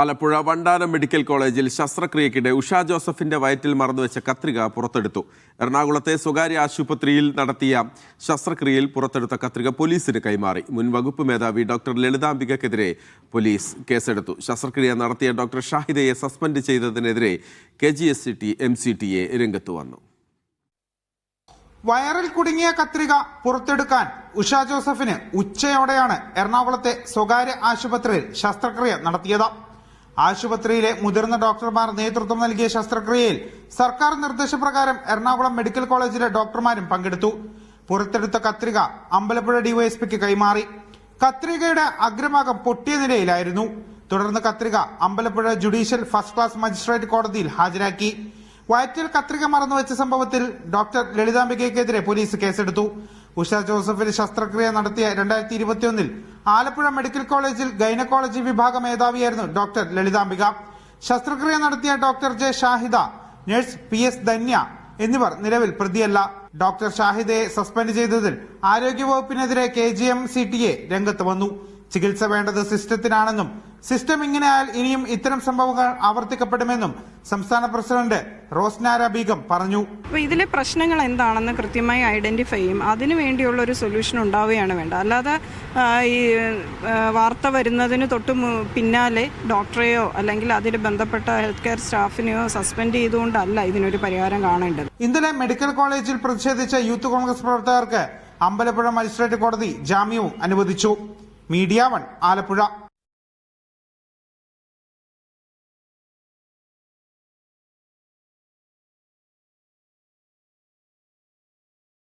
Alappuzha Vandanam medical കോളേജിൽ ശസ്ത്രക്രിയക്കിടെ ഉഷ ജോസഫിന്റെ വയറ്റിൽ മറന്നുവെച്ച കത്രിക പുറത്തെടുത്തു. എറണാകുളത്തെ സ്വകാര്യ ആശുപത്രിയിൽ നടത്തിയ ശസ്ത്രക്രിയയിൽ പുറത്തെടുത്ത കത്രിക പോലീസിന് കൈമാറി. മുൻ വകുപ്പ് മേധാവി ഡോക്ടർ ലളിതാംബികയ്ക്കെതിരെ പോലീസ് കേസെടുത്തു. ശസ്ത്രക്രിയ നടത്തിയ ഡോക്ടർ ഷാഹിദയെ സസ്പെൻഡ് ചെയ്തതിനെതിരെ KGSCT MCTA രംഗത്ത് വന്നു. വയറിൽ കുടുങ്ങിയ കത്രിക പുറത്തെടുക്കാൻ ഉഷ ജോസഫിന് ഉച്ചയോടെയാണ് എറണാകുളത്തെ സ്വകാര്യ ആശുപത്രിയിൽ ശസ്ത്രക്രിയ നടത്തിയത്. ആശുപത്രിയിലെ മുതിർന്ന ഡോക്ടർമാർ നേതൃത്വം നൽകിയ ശസ്ത്രക്രിയയിൽ സർക്കാർ നിർദ്ദേശപ്രകാരം എറണാകുളം മെഡിക്കൽ കോളേജിലെ ഡോക്ടർമാരും പങ്കെടുത്തു. പുറത്തെടുത്ത കത്രിക അമ്പലപ്പുഴ ഡിവൈഎസ്പിക്ക് കൈമാറി. കത്രികയുടെ അഗ്രഭാഗം പൊട്ടിയ നിലയിലായിരുന്നു. തുടർന്ന് കത്രിക Ambalappuzha judicial first class magistrate കോടതിയിൽ ഹാജരാക്കി. വയറ്റിൽ കത്രിക മറന്നുവെച്ച സംഭവത്തിൽ ഡോക്ടർ ലളിതാംബികയ്ക്കെതിരെ പോലീസ് കേസെടുത്തു. ഉഷ ജോസഫിന് ശസ്ത്രക്രിയ നടത്തിയ 2021 ആലപ്പുഴ മെഡിക്കൽ കോളേജിൽ ഗൈനക്കോളജി വിഭാഗ മേധാവിയായിരുന്നു ഡോക്ടർ ലളിതാംബിക. ശസ്ത്രക്രിയ നടത്തിയ doctor J Shahida, nurse PS Dhanya എന്നിവർ നിലവിൽ പ്രതിയല്ല. ഡോക്ടർ ഷാഹിദയെ സസ്പെൻഡ് ചെയ്തതിൽ ആരോഗ്യവകുപ്പിനെതിരെ KGMCTA രംഗത്ത് വന്നു. ചികിത്സ വേണ്ടത് സിസ്റ്റത്തിനാണെന്നും സിസ്റ്റം ഇങ്ങനെയായാൽ ഇനിയും ഇത്തരം സംഭവങ്ങൾ ആവർത്തിക്കപ്പെടുമെന്നും സംസ്ഥാന പ്രസിഡന്റ് റോസ്നാര ബീഗം പറഞ്ഞു. ഇതിലെ പ്രശ്നങ്ങൾ എന്താണെന്ന് കൃത്യമായി ഐഡന്റിഫൈ ചെയ്യും. അതിനു വേണ്ടിയുള്ള ഒരു സൊല്യൂഷൻ ഉണ്ടാവുകയാണ് വേണ്ട. അല്ലാതെ ഈ വാർത്ത വരുന്നതിന് തൊട്ട് പിന്നാലെ ഡോക്ടറെയോ അല്ലെങ്കിൽ അതിന് ബന്ധപ്പെട്ട ഹെൽത്ത് കെയർ സ്റ്റാഫിനെയോ സസ്പെൻഡ് ചെയ്തുകൊണ്ടല്ല ഇതിനൊരു പരിഹാരം കാണേണ്ടത്. ഇന്നലെ മെഡിക്കൽ കോളേജിൽ പ്രതിഷേധിച്ച യൂത്ത് കോൺഗ്രസ് പ്രവർത്തകർക്ക് അമ്പലപ്പുഴ മജിസ്ട്രേറ്റ് കോടതി ജാമ്യവും അനുവദിച്ചു. മീഡിയ 1 ആലപ്പുഴ.